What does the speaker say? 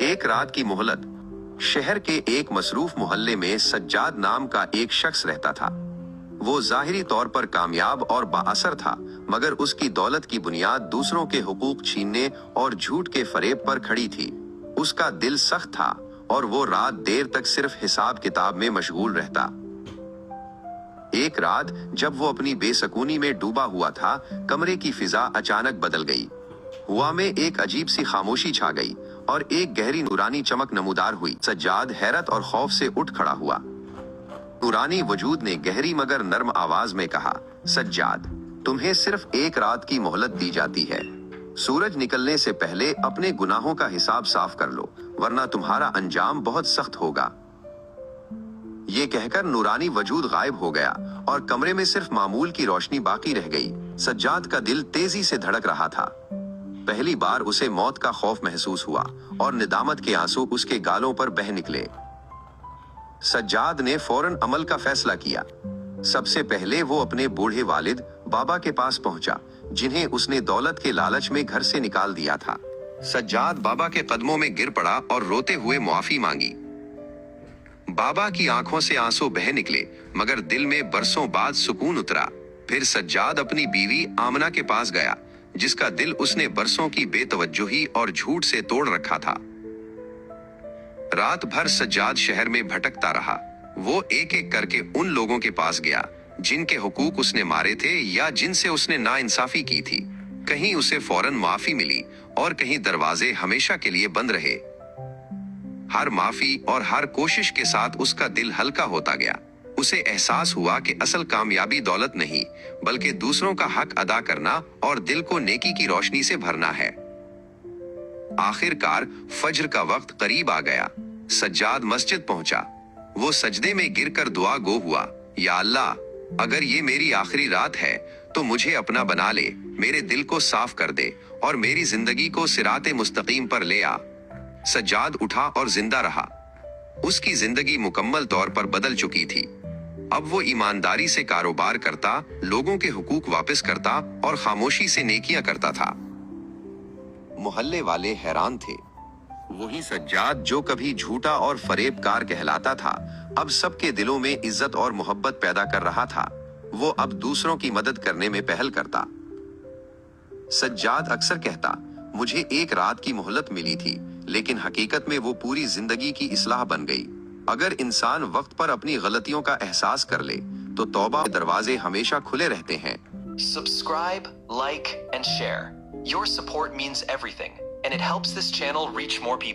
एक रात की मोहलत। शहर के एक मसरूफ मोहल्ले में सज्जाद नाम का एक शख्स रहता था। वो जाहिरी तौर पर कामयाब और बाअसर था, मगर उसकी दौलत की बुनियाद दूसरों के हुकूक छीनने और झूठ के फरेब पर खड़ी थी। उसका दिल सख्त था और वो रात देर तक सिर्फ हिसाब किताब में मशगूल रहता। एक रात जब वो अपनी बेसकूनी में डूबा हुआ था, कमरे की फिजा अचानक बदल गई। हवा में एक अजीब सी खामोशी छा गई और एक गहरी नूरानी चमक नमूदार हुई। सज्जाद हैरत और खौफ से उठ खड़ा हुआ। नूरानी वजूद ने गहरी मगर नर्म आवाज में कहा, सज्जाद, तुम्हें सिर्फ एक रात की मोहलत दी जाती है। सूरज निकलने से पहले अपने गुनाहों का हिसाब साफ कर लो, वरना तुम्हारा अंजाम बहुत सख्त होगा। ये कहकर नूरानी वजूद गायब हो गया और कमरे में सिर्फ मामूल की रोशनी बाकी रह गई। सज्जाद का दिल तेजी से धड़क रहा था। पहली बार उसे मौत का खौफ महसूस हुआ और निदामत के आंसू उसके गालों पर बह निकले। सज्जाद ने फौरन अमल का फैसला किया। सबसे पहले वो अपने बूढ़े वालिद बाबा के पास पहुंचा, जिन्हें उसने दौलत के लालच में घर से निकाल दिया था। सज्जाद बाबा के कदमों में गिर पड़ा और रोते हुए मुआफी मांगी। बाबा की आंखों से आंसू बह निकले, मगर दिल में बरसों बाद सुकून उतरा। फिर सज्जाद अपनी बीवी आमना के पास गया, जिसका दिल उसने बरसों की बेतवज्जोही और झूठ से तोड़ रखा था। रात भर सज्जाद शहर में भटकता रहा। वो एक एक करके उन लोगों के पास गया जिनके हुकूक उसने मारे थे या जिनसे उसने नाइंसाफी की थी। कहीं उसे फौरन माफी मिली और कहीं दरवाजे हमेशा के लिए बंद रहे। हर माफी और हर कोशिश के साथ उसका दिल हल्का होता गया। उसे एहसास हुआ कि असल कामयाबी दौलत नहीं, बल्कि दूसरों का हक अदा करना और दिल को नेकी की रोशनी से भरना है। आखिरकार फज्र का वक्त करीब आ गया। सज्जाद मस्जिद पहुंचा। वो सजदे में गिरकर दुआ गो हुआ, या अल्लाह, अगर ये मेरी आखिरी रात है तो मुझे अपना बना ले, मेरे दिल को साफ कर दे और मेरी जिंदगी को सिराते मुस्तकीम पर ले आ। सज्जाद उठा और जिंदा रहा। उसकी जिंदगी मुकम्मल तौर पर बदल चुकी थी। अब वो ईमानदारी से कारोबार करता, लोगों के हुकूक वापस करता और खामोशी से नेकियां करता था। मोहल्ले वाले हैरान थे। वही सज्जाद जो कभी झूठा और फरेबकार कहलाता था, अब सबके दिलों में इज्जत और मोहब्बत पैदा कर रहा था। वो अब दूसरों की मदद करने में पहल करता। सज्जाद अक्सर कहता, मुझे एक रात की मोहलत मिली थी, लेकिन हकीकत में वो पूरी जिंदगी की इस्लाह बन गई। अगर इंसान वक्त पर अपनी गलतियों का एहसास कर ले तो तौबा के दरवाजे हमेशा खुले रहते हैं। Subscribe, like and share. Your support means everything, and it helps this channel reach more people.